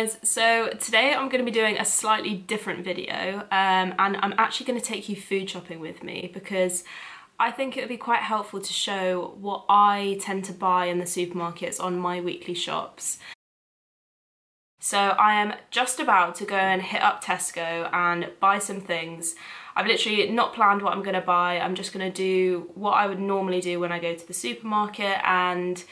guys, so today I'm going to be doing a slightly different video and I'm actually going to take you food shopping with me because I think it would be quite helpful to show what I tend to buy in the supermarkets on my weekly shops. So I am just about to go and hit up Tesco and buy some things. I've literally not planned what I'm going to buy. I'm just going to do what I would normally do when I go to the supermarket and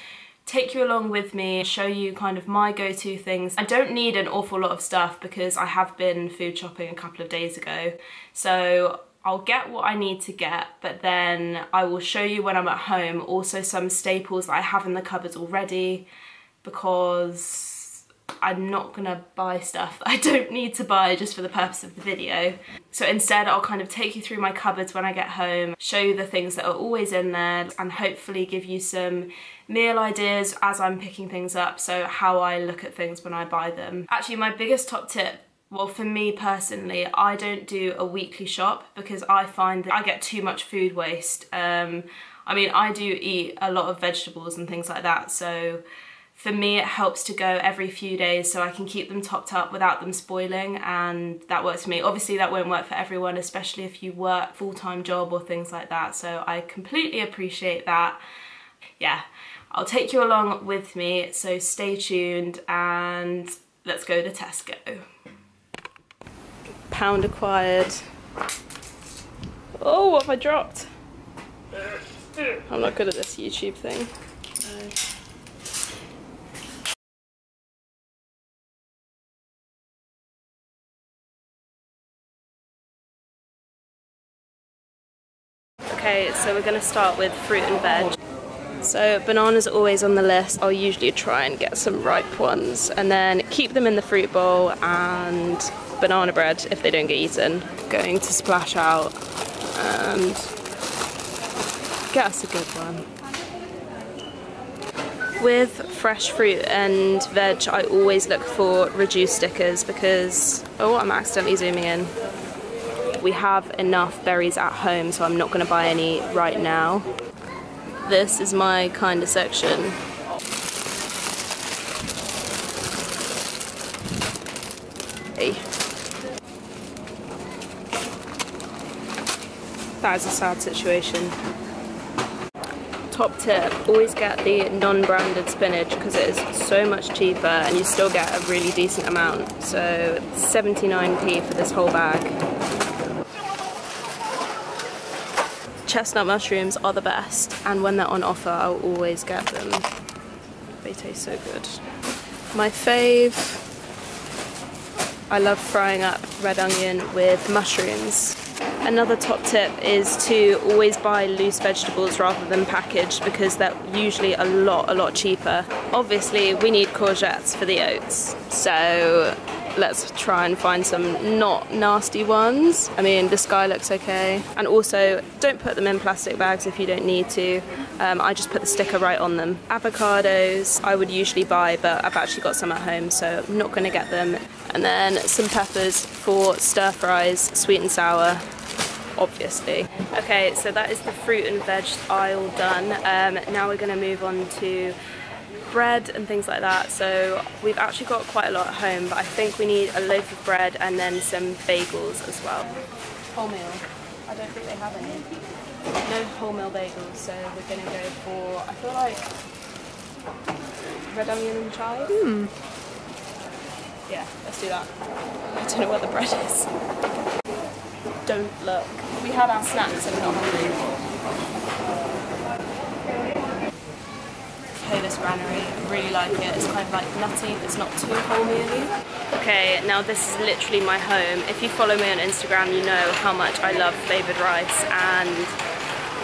take you along with me, show you kind of my go-to things. I don't need an awful lot of stuff because I have been food shopping a couple of days ago. So I'll get what I need to get, but then I will show you when I'm at home also some staples that I have in the cupboards already because I'm not gonna buy stuff that I don't need to buy just for the purpose of the video. So instead I'll kind of take you through my cupboards when I get home, show you the things that are always in there and hopefully give you some meal ideas as I'm picking things up, so how I look at things when I buy them. Actually, my biggest top tip, well, for me personally, I don't do a weekly shop because I find that I get too much food waste. I mean, I do eat a lot of vegetables and things like that, so for me it helps to go every few days so I can keep them topped up without them spoiling, and that works for me. Obviously that won't work for everyone, especially if you work full-time job or things like that, so I completely appreciate that. Yeah, I'll take you along with me, so stay tuned and let's go to Tesco. Pound acquired. Oh, what have I dropped? I'm not good at this YouTube thing. Okay, so we're going to start with fruit and veg. So bananas are always on the list. I'll usually try and get some ripe ones and then keep them in the fruit bowl, and banana bread if they don't get eaten. Going to splash out and get us a good one. With fresh fruit and veg, I always look for reduced stickers because, oh, I'm accidentally zooming in. We have enough berries at home, so I'm not going to buy any right now. This is my kind of section. Hey. That is a sad situation. Top tip, always get the non-branded spinach because it is so much cheaper and you still get a really decent amount. So 79p for this whole bag. Chestnut mushrooms are the best, and when they're on offer I'll always get them. They taste so good. My fave, I love frying up red onion with mushrooms. Another top tip is to always buy loose vegetables rather than packaged because they're usually a lot cheaper. Obviously we need courgettes for the oats, so let's try and find some not nasty ones. I mean, the sky looks okay. And also, don't put them in plastic bags if you don't need to. I just put the sticker right on them. Avocados, I would usually buy, but I've actually got some at home, so I'm not gonna get them. And then some peppers for stir fries, sweet and sour, obviously. Okay, so that is the fruit and veg aisle done. Now we're gonna move on to bread and things like that. So we've actually got quite a lot at home, but I think we need a loaf of bread and then some bagels as well. Wholemeal. I don't think they have any. No wholemeal bagels, so we're gonna go for, I feel like, red onion and chive. Yeah, let's do that. I don't know where the bread is. Don't look. We had our snacks and we're not hungry. This granary, I really like it. It's kind of like nutty, it's not too wholemeal-y. Okay, now this is literally my home. If you follow me on Instagram, you know how much I love flavoured rice, and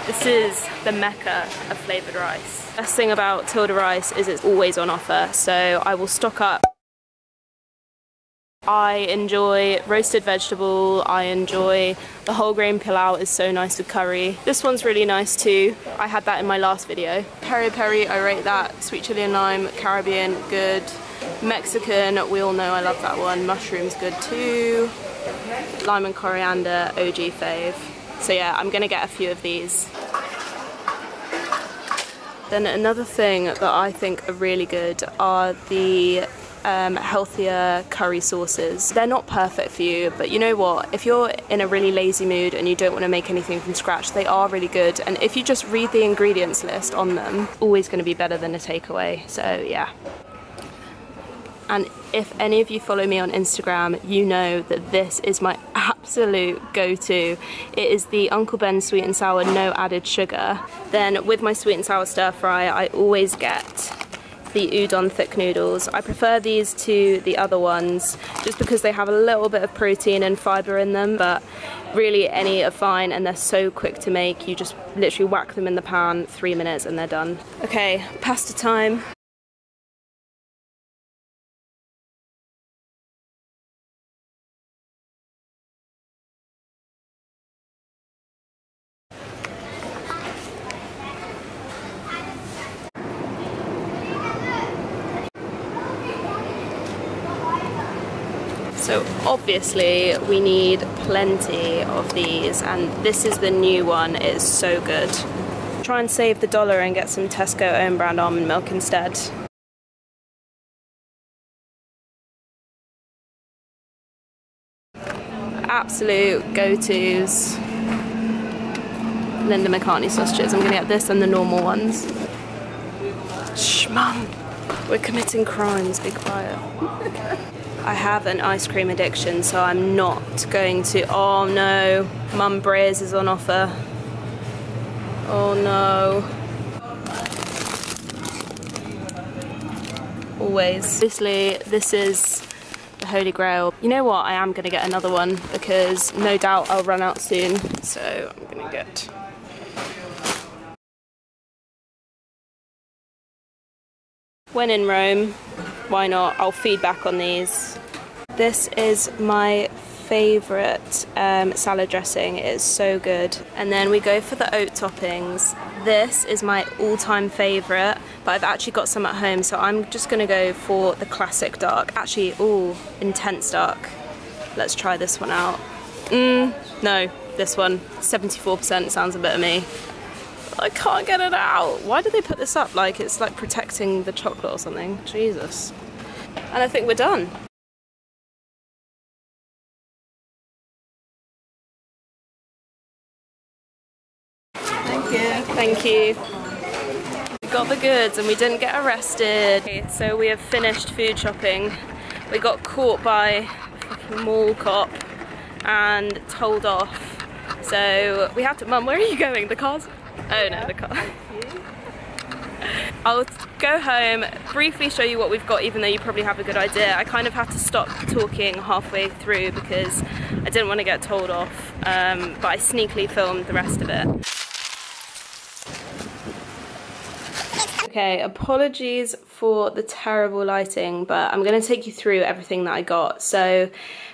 this is the mecca of flavoured rice. Best thing about Tilda rice is it's always on offer, so I will stock up. I enjoy roasted vegetable, I enjoy the whole grain pilau, is so nice with curry. This one's really nice too, I had that in my last video. Peri peri, I rate that. Sweet chili and lime, Caribbean, good. Mexican, we all know I love that one. Mushrooms, good too. Lime and coriander, OG fave. So yeah, I'm gonna get a few of these. Then another thing that I think are really good are the healthier curry sauces. They're not perfect for you, but you know what? If you're in a really lazy mood and you don't want to make anything from scratch, they are really good. And if you just read the ingredients list on them, always going to be better than a takeaway. So yeah. And if any of you follow me on Instagram, you know that this is my absolute go-to. It is the Uncle Ben sweet and sour, no added sugar. Then with my sweet and sour stir fry, I always get the udon thick noodles. I prefer these to the other ones just because they have a little bit of protein and fibre in them, but really any are fine and they're so quick to make. You just literally whack them in the pan, 3 minutes and they're done. Okay, pasta time. So obviously we need plenty of these, and this is the new one. It is so good. Try and save the dollar and get some Tesco own brand almond milk instead. Absolute go-tos. Linda McCartney sausages. I'm gonna get this and the normal ones. Shh, Mum. We're committing crimes, be quiet. I have an ice cream addiction, so I'm not going to. Oh no, Mum Breeze is on offer. Oh no. Always. Obviously, this is the Holy Grail. You know what? I am going to get another one because no doubt I'll run out soon. So I'm going to get. When in Rome, why not? I'll feed back on these. This is my favourite salad dressing. It is so good. And then we go for the oat toppings. This is my all-time favourite, but I've actually got some at home, so I'm just going to go for the classic dark. Actually, ooh, intense dark. Let's try this one out. No, this one. 74% sounds a bit of me. I can't get it out. Why did they put this up like it's like protecting the chocolate or something? Jesus. And I think we're done. Thank you. Thank you. We got the goods and we didn't get arrested. Okay, so we have finished food shopping. We got caught by a fucking mall cop and told off. So we have to. Mum, where are you going? The car's. Oh no, the car. I'll go home, briefly show you what we've got, even though you probably have a good idea. I kind of had to stop talking halfway through because I didn't want to get told off, but I sneakily filmed the rest of it. Okay, apologies for the terrible lighting, but I'm going to take you through everything that I got. So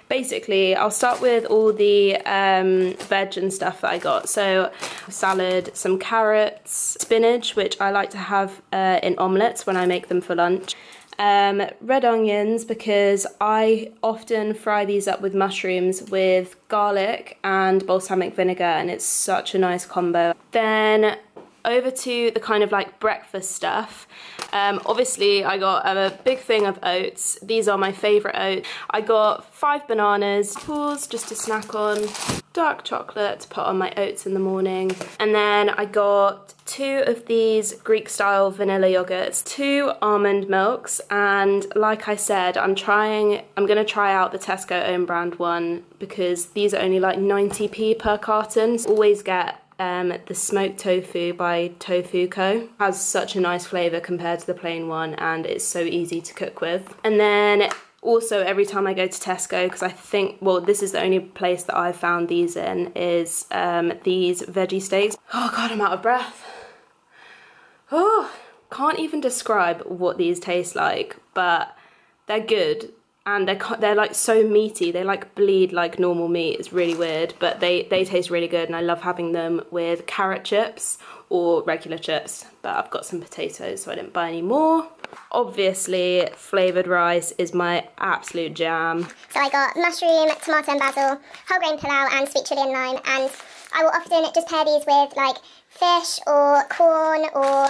basically, I'll start with all the veg and stuff that I got. So salad, some carrots, spinach, which I like to have in omelettes when I make them for lunch. Red onions, because I often fry these up with mushrooms with garlic and balsamic vinegar, and it's such a nice combo. Then over to the kind of like breakfast stuff. Obviously I got a big thing of oats. These are my favourite oats. I got 5 bananas, apples just to snack on, dark chocolate to put on my oats in the morning, and then I got 2 of these Greek style vanilla yogurts, 2 almond milks, and like I said, I'm gonna try out the Tesco own brand one because these are only like 90p per carton. Always get the smoked tofu by Tofu Co. Has such a nice flavour compared to the plain one, and it's so easy to cook with. And then also every time I go to Tesco, because I think, well, this is the only place that I've found these in, is these veggie steaks. Oh god, I'm out of breath. Oh, can't even describe what these taste like, but they're good. And they're like so meaty, they like bleed like normal meat. It's really weird, but they taste really good, and I love having them with carrot chips or regular chips, but I've got some potatoes so I didn't buy any more. Obviously flavoured rice is my absolute jam. So I got mushroom, tomato and basil, whole grain pilau and sweet chilli and lime, and I will often just pair these with like fish or corn, or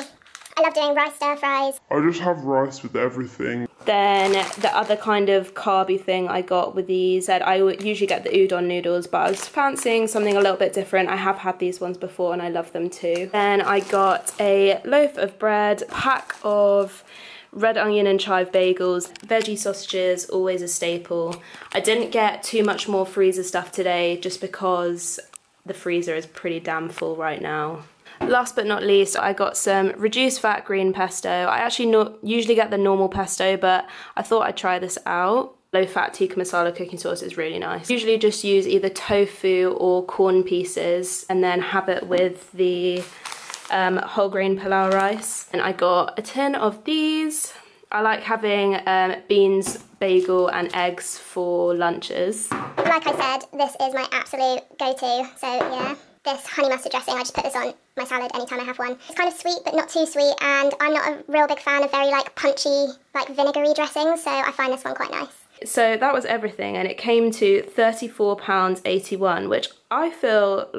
I I love doing rice stir fries. I just have rice with everything. Then the other kind of carby thing I got with these, I usually get the udon noodles, but I was fancying something a little bit different. I have had these ones before and I love them too. Then I got a loaf of bread, pack of red onion and chive bagels, veggie sausages, always a staple. I didn't get too much more freezer stuff today just because the freezer is pretty damn full right now. Last but not least, I got some reduced fat green pesto. I actually usually get the normal pesto, but I thought I'd try this out. Low fat tikka masala cooking sauce is really nice. Usually just use either tofu or corn pieces and then have it with the whole grain pilau rice. And I got a tin of these. I like having beans, bagel and eggs for lunches. Like I said, this is my absolute go-to, so yeah. This honey mustard dressing, I just put this on my salad anytime I have one. It's kind of sweet, but not too sweet, and I'm not a real big fan of very like punchy, like vinegary dressings, so I find this one quite nice. So that was everything, and it came to £34.81, which I feel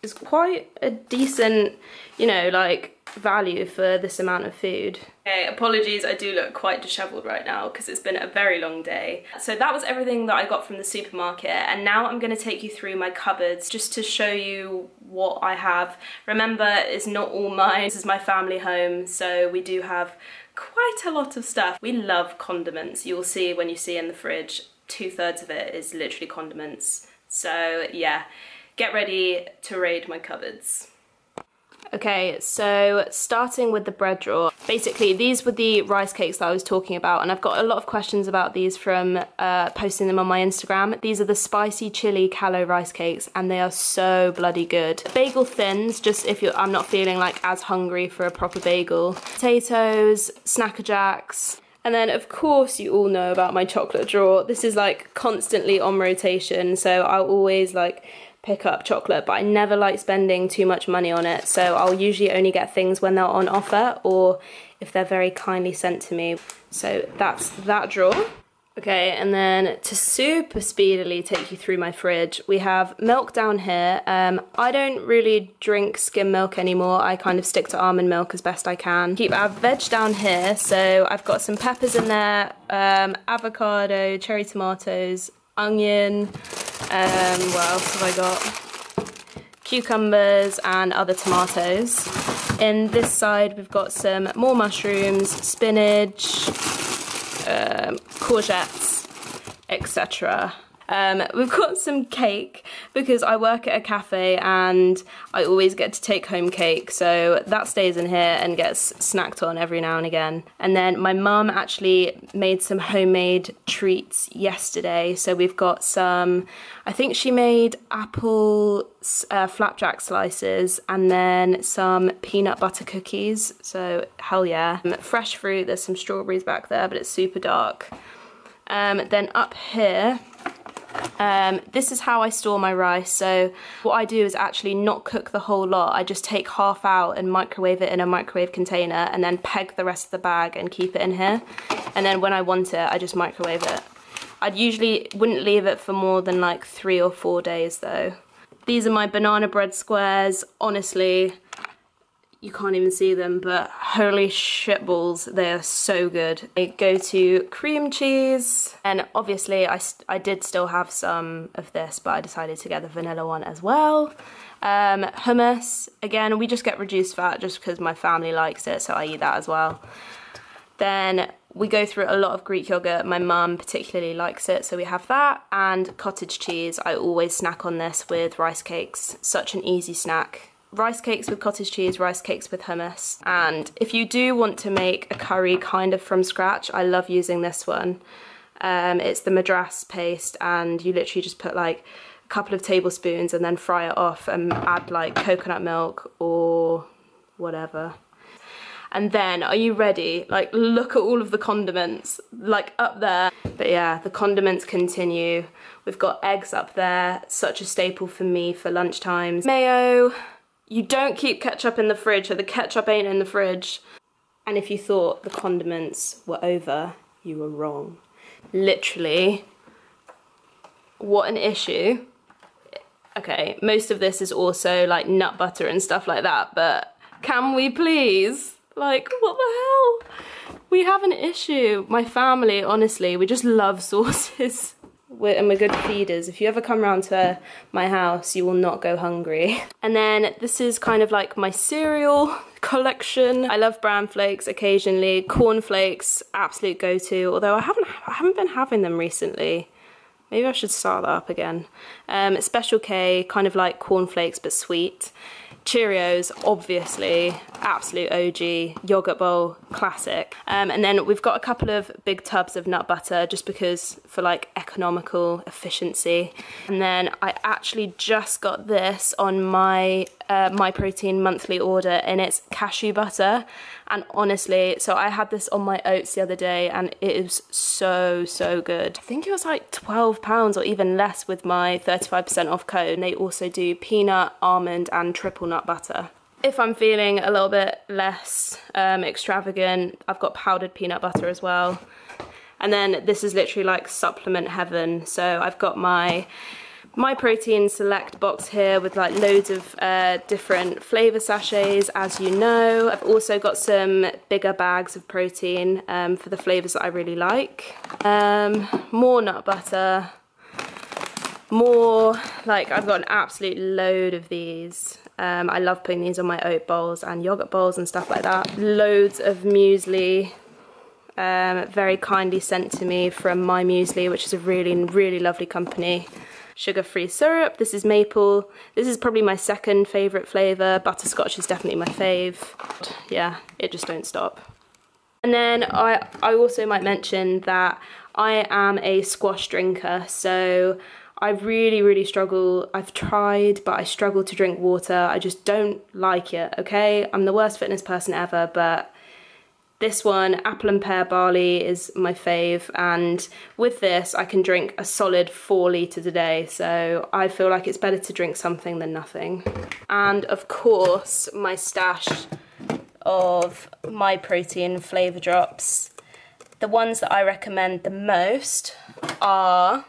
is quite a decent, you know, like value for this amount of food. Okay, apologies, I do look quite dishevelled right now because it's been a very long day. So that was everything that I got from the supermarket, and now I'm going to take you through my cupboards just to show you what I have. Remember, it's not all mine, this is my family home, so we do have quite a lot of stuff. We love condiments. You'll see when you see in the fridge, 2/3 of it is literally condiments. So yeah, get ready to raid my cupboards. Okay, so starting with the bread drawer. Basically, these were the rice cakes that I was talking about, and I've got a lot of questions about these from posting them on my Instagram. These are the spicy chili callo rice cakes, and they are so bloody good. Bagel thins, just if I'm not feeling like as hungry for a proper bagel. Potatoes, Snacker Jacks. And then, of course, you all know about my chocolate drawer. This is like constantly on rotation, so I'll always like pick up chocolate, but I never like spending too much money on it, so I'll usually only get things when they're on offer or if they're very kindly sent to me. So that's that drawer. Okay, and then to super speedily take you through my fridge, we have milk down here. I don't really drink skim milk anymore. I kind of stick to almond milk as best I can. Keep our veg down here, so I've got some peppers in there, avocado, cherry tomatoes, onion, what else have I got? Cucumbers and other tomatoes. In this side we've got some more mushrooms, spinach, courgettes, etc. We've got some cake because I work at a cafe and I always get to take home cake, so that stays in here and gets snacked on every now and again. And then my mum actually made some homemade treats yesterday, so we've got some, I think she made apple flapjack slices and then some peanut butter cookies, so hell yeah. Fresh fruit, there's some strawberries back there, but it's super dark. Then up here, this is how I store my rice. So what I do is actually not cook the whole lot. I just take half out and microwave it in a microwave container and then peg the rest of the bag and keep it in here. And then when I want it, I just microwave it. I'd usually wouldn't leave it for more than like 3 or 4 days though. These are my banana bread squares. Honestly, you can't even see them, but holy shitballs, they are so good. They go to cream cheese, and obviously I did still have some of this, but I decided to get the vanilla one as well. Hummus, again, we just get reduced fat just because my family likes it, so I eat that as well. Then we go through a lot of Greek yogurt. My mum particularly likes it, so we have that. And cottage cheese, I always snack on this with rice cakes. Such an easy snack. Rice cakes with cottage cheese, rice cakes with hummus. And if you do want to make a curry kind of from scratch, I love using this one. It's the madras paste, and you literally just put like a couple of tablespoons and then fry it off and add like coconut milk or whatever. And then, are you ready? Like, look at all of the condiments, like up there. But yeah, the condiments continue. We've got eggs up there, such a staple for me for lunchtimes. Mayo. You don't keep ketchup in the fridge, so the ketchup ain't in the fridge. And if you thought the condiments were over, you were wrong. Literally, what an issue. Okay, most of this is also like nut butter and stuff like that, but can we please Like, what the hell? We have an issue. My family, honestly, we just love sauces. And we're good feeders. If you ever come round to my house, you will not go hungry. And then this is kind of like my cereal collection. I love bran flakes occasionally. Corn flakes, absolute go-to. Although I haven't been having them recently. Maybe I should start that up again. Special K, kind of like corn flakes but sweet. Cheerios, obviously, absolute OG, yogurt bowl, classic. And then we've got a couple of big tubs of nut butter just because for like economical efficiency. And then I actually just got this on my My Protein monthly order, and it's cashew butter. And honestly, so I had this on my oats the other day and it is so, so good. I think it was like £12 or even less with my 35% off code. And they also do peanut, almond and triple nut butter. If I'm feeling a little bit less extravagant, I've got powdered peanut butter as well. And then this is literally like supplement heaven. So I've got my Protein Select box here with like loads of different flavour sachets, as you know. I've also got some bigger bags of protein for the flavours that I really like. More nut butter. More, like, I've got an absolute load of these. I love putting these on my oat bowls and yogurt bowls and stuff like that. Loads of muesli. Very kindly sent to me from My Muesli, which is a really, really lovely company. Sugar-free syrup, this is maple. This is probably my second favourite flavour. Butterscotch is definitely my fave. Yeah, it just don't stop. And then I also might mention that I am a squash drinker, so I really, really struggle. I've tried, but I struggle to drink water. I just don't like it, okay? I'm the worst fitness person ever, but this one, apple and pear barley, is my fave, and with this I can drink a solid 4 litres a day, so I feel like it's better to drink something than nothing. And of course, my stash of My Protein flavour drops. The ones that I recommend the most are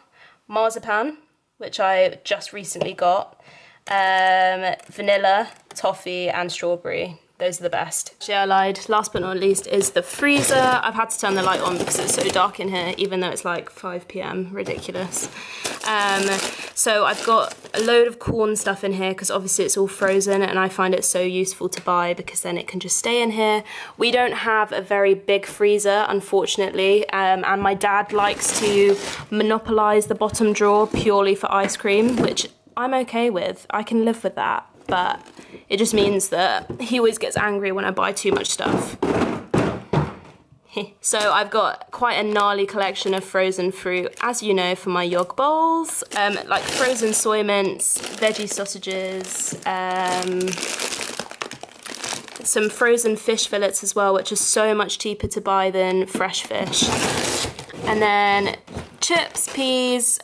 marzipan, which I just recently got, vanilla, toffee and strawberry. Those are the best. Actually, I lied. Last but not least is the freezer. I've had to turn the light on because it's so dark in here, even though it's like 5 PM. Ridiculous. So I've got a load of corn stuff in here because obviously it's all frozen, and I find it so useful to buy because then it can just stay in here. We don't have a very big freezer, unfortunately, and my dad likes to monopolise the bottom drawer purely for ice cream, which I'm okay with. I can live with that. But it just means that he always gets angry when I buy too much stuff. So I've got quite a gnarly collection of frozen fruit, as you know, for my yog bowls. Like frozen soy mints, veggie sausages, some frozen fish fillets as well, which are so much cheaper to buy than fresh fish. And then chips, peas,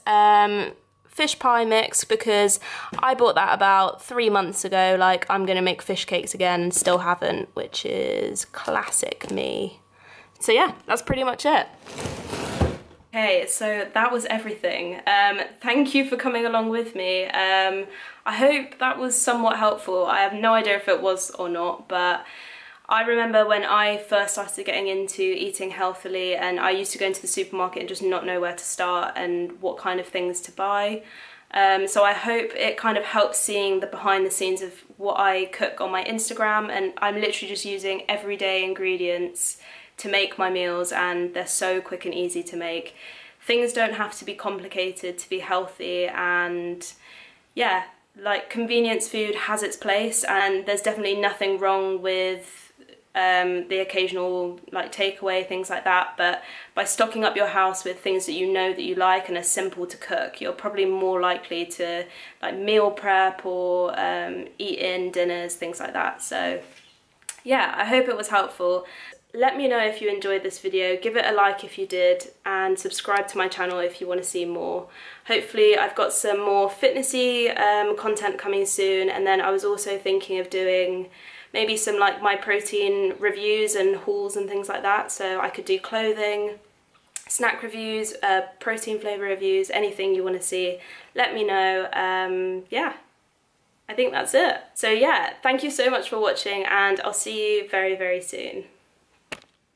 fish pie mix, because I bought that about 3 months ago. Like, I'm gonna make fish cakes again and still haven't, which is classic me. So yeah, that's pretty much it. Okay, so that was everything. Thank you for coming along with me. I hope that was somewhat helpful. I have no idea if it was or not, but I remember when I first started getting into eating healthily, and I used to go into the supermarket and just not know where to start and what kind of things to buy. So I hope it kind of helps seeing the behind the scenes of what I cook on my Instagram, and I'm literally just using everyday ingredients to make my meals, and they're so quick and easy to make. Things don't have to be complicated to be healthy, and yeah, like, convenience food has its place, and there's definitely nothing wrong with the occasional like takeaway, things like that, but by stocking up your house with things that you know that you like and are simple to cook, you're probably more likely to like meal prep or eat in dinners, things like that. So yeah, I hope it was helpful. Let me know if you enjoyed this video, give it a like if you did, and subscribe to my channel if you want to see more. Hopefully I've got some more fitnessy content coming soon, and then I was also thinking of doing maybe some like My Protein reviews and hauls and things like that. So I could do clothing, snack reviews, protein flavour reviews, anything you want to see, let me know. Yeah, I think that's it. So yeah, thank you so much for watching, and I'll see you very, very soon.